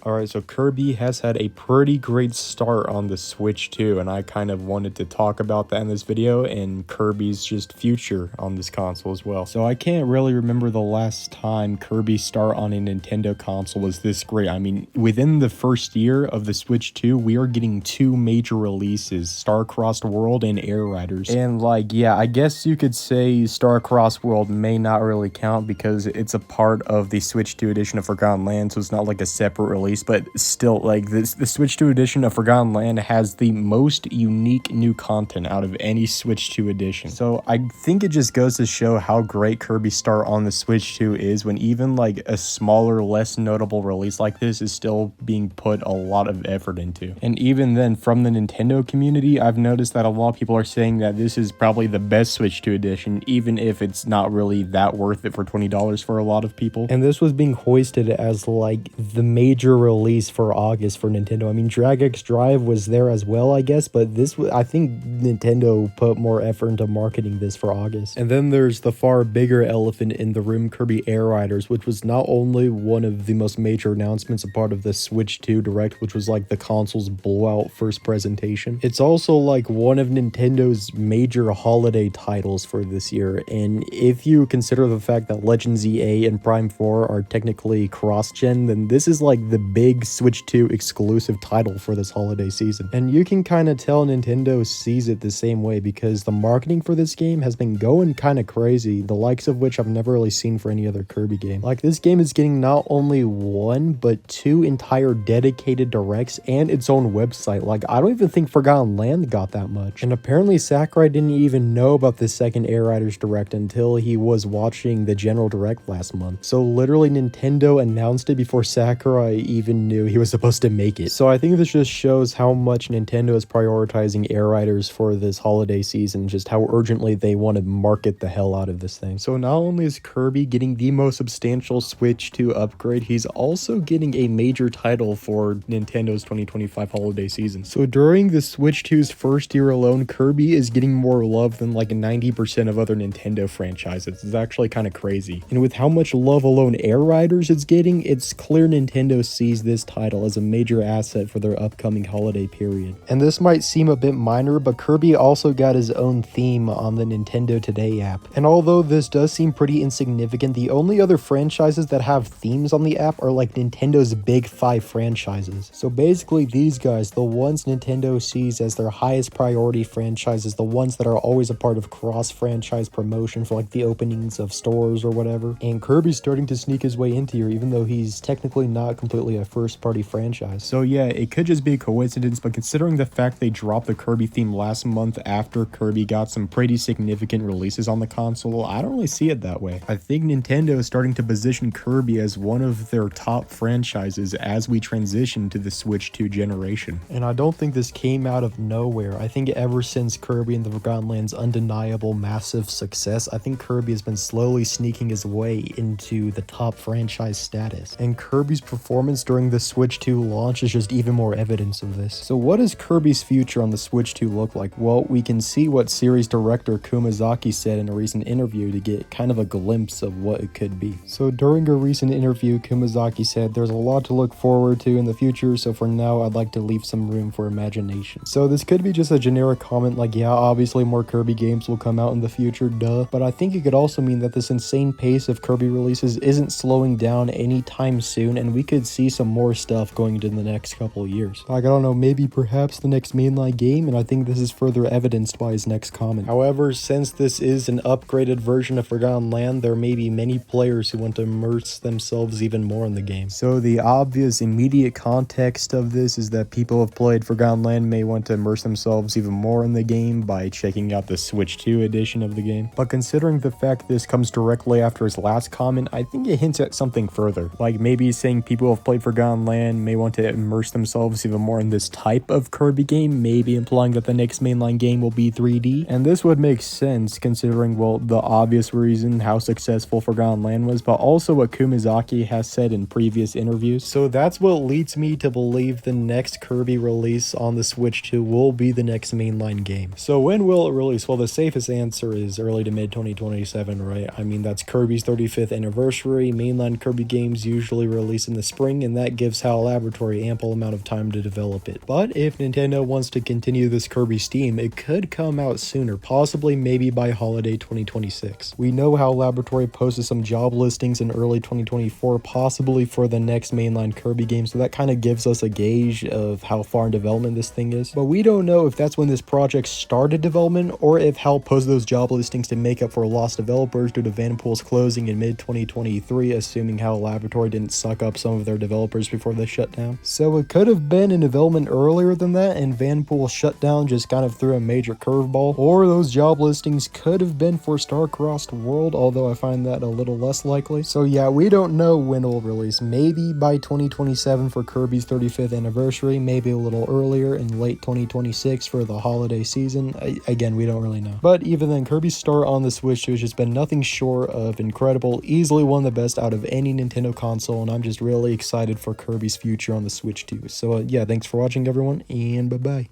Alright, so Kirby has had a pretty great start on the Switch too, and I kind of wanted to talk about that in this video and Kirby's just future on this console as well. So I can't really remember the last time Kirby's start on a Nintendo console was this great. I mean, within the first year of the Switch 2, we are getting two major releases, Star-Crossed World and Air Riders. And like, yeah, I guess you could say Star-Crossed World may not really count because it's a part of the Switch 2 edition of Forgotten Land, so it's not like a separate release. But still, like, the Switch 2 edition of Forgotten Land has the most unique new content out of any Switch 2 edition. So I think it just goes to show how great Kirby's start on the Switch 2 is when even like a smaller, less notable release like this is still being put a lot of effort into. And even then, from the Nintendo community, I've noticed that a lot of people are saying that this is probably the best Switch 2 edition, even if it's not really that worth it for $20 for a lot of people. And this was being hoisted as like the major release for August for Nintendo. I mean, Drag X Drive was there as well, I guess, but this I think Nintendo put more effort into marketing this for August. And then there's the far bigger elephant in the room, Kirby Air Riders, which was not only one of the most major announcements, a part of the Switch 2 Direct, which was like the console's blowout first presentation. It's also like one of Nintendo's major holiday titles for this year, and if you consider the fact that Legends EA and Prime 4 are technically cross-gen, then this is like the big Switch 2 exclusive title for this holiday season. And you can kind of tell Nintendo sees it the same way because the marketing for this game has been going kind of crazy, the likes of which I've never really seen for any other Kirby game. Like, this game is getting not only one, but two entire dedicated directs and its own website. Like, I don't even think Forgotten Land got that much. And apparently Sakurai didn't even know about the second Air Riders Direct until he was watching the general direct last month. So literally Nintendo announced it before Sakurai even knew he was supposed to make it. So I think this just shows how much Nintendo is prioritizing Air Riders for this holiday season, just how urgently they want to market the hell out of this thing. So not only is Kirby getting the most substantial Switch 2 upgrade, he's also getting a major title for Nintendo's 2025 holiday season. So during the Switch 2's first year alone, Kirby is getting more love than like 90% of other Nintendo franchises. It's actually kind of crazy. And with how much love alone Air Riders is getting, it's clear Nintendo sees this title as a major asset for their upcoming holiday period. And this might seem a bit minor, but Kirby also got his own theme on the Nintendo Today app. And although this does seem pretty insignificant, the only other franchises that have themes on the app are like Nintendo's big 5 franchises. So basically these guys, the ones Nintendo sees as their highest priority franchises, the ones that are always a part of cross-franchise promotion for like the openings of stores or whatever. And Kirby's starting to sneak his way into here, even though he's technically not completely a first-party franchise. So yeah, it could just be a coincidence, but considering the fact they dropped the Kirby theme last month after Kirby got some pretty significant releases on the console, I don't really see it that way. I think Nintendo is starting to position Kirby as one of their top franchises as we transition to the Switch 2 generation. And I don't think this came out of nowhere. I think ever since Kirby and the Forgotten Land's undeniable massive success, I think Kirby has been slowly sneaking his way into the top franchise status. And Kirby's performance during the Switch 2 launch is just even more evidence of this. So what does Kirby's future on the Switch 2 look like? Well, we can see what series director Kumazaki said in a recent interview to get kind of a glimpse of what it could be. So during a recent interview, Kumazaki said, "There's a lot to look forward to in the future, so for now I'd like to leave some room for imagination." So this could be just a generic comment like, yeah, obviously more Kirby games will come out in the future, duh. But I think it could also mean that this insane pace of Kirby releases isn't slowing down anytime soon, and we could see some more stuff going into the next couple years. Like, I don't know, maybe perhaps the next mainline game, and I think this is further evidenced by his next comment. However, since this is an upgraded version of Forgotten Land, there may be many players who want to immerse themselves even more in the game. So the obvious immediate context of this is that people who have played Forgotten Land may want to immerse themselves even more in the game by checking out the Switch 2 edition of the game. But considering the fact this comes directly after his last comment, I think it hints at something further. Like maybe saying people who have played Forgotten Land may want to immerse themselves even more in this type of Kirby game, maybe implying that the next mainline game will be 3D. And this would make sense considering, well, the obvious reason how successful Forgotten Land was, but also what Kumazaki has said in previous interviews. So that's what leads me to believe the next Kirby release on the Switch 2 will be the next mainline game. So when will it release? Well, the safest answer is early to mid 2027, right? I mean, that's Kirby's 35th anniversary. Mainline Kirby games usually release in the spring, and and that gives HAL Laboratory ample amount of time to develop it. But if Nintendo wants to continue this Kirby's theme, it could come out sooner, possibly maybe by holiday 2026. We know HAL Laboratory posted some job listings in early 2024, possibly for the next mainline Kirby game, so that kind of gives us a gauge of how far in development this thing is. But we don't know if that's when this project started development, or if HAL posted those job listings to make up for lost developers due to Vanpool's closing in mid-2023, assuming HAL Laboratory didn't suck up some of their developers before they shut down. So it could have been in development earlier than that, and Vanpool shutdown just kind of threw a major curveball, or those job listings could have been for Star-Crossed World, although I find that a little less likely. So yeah, we don't know when it'll release. Maybe by 2027 for Kirby's 35th anniversary, maybe a little earlier in late 2026 for the holiday season. Again, we don't really know. But even then, Kirby's start on the Switch has just been nothing short of incredible, easily one of the best out of any Nintendo console, and I'm just really excited for Kirby's future on the Switch too. So yeah, thanks for watching everyone, and bye-bye.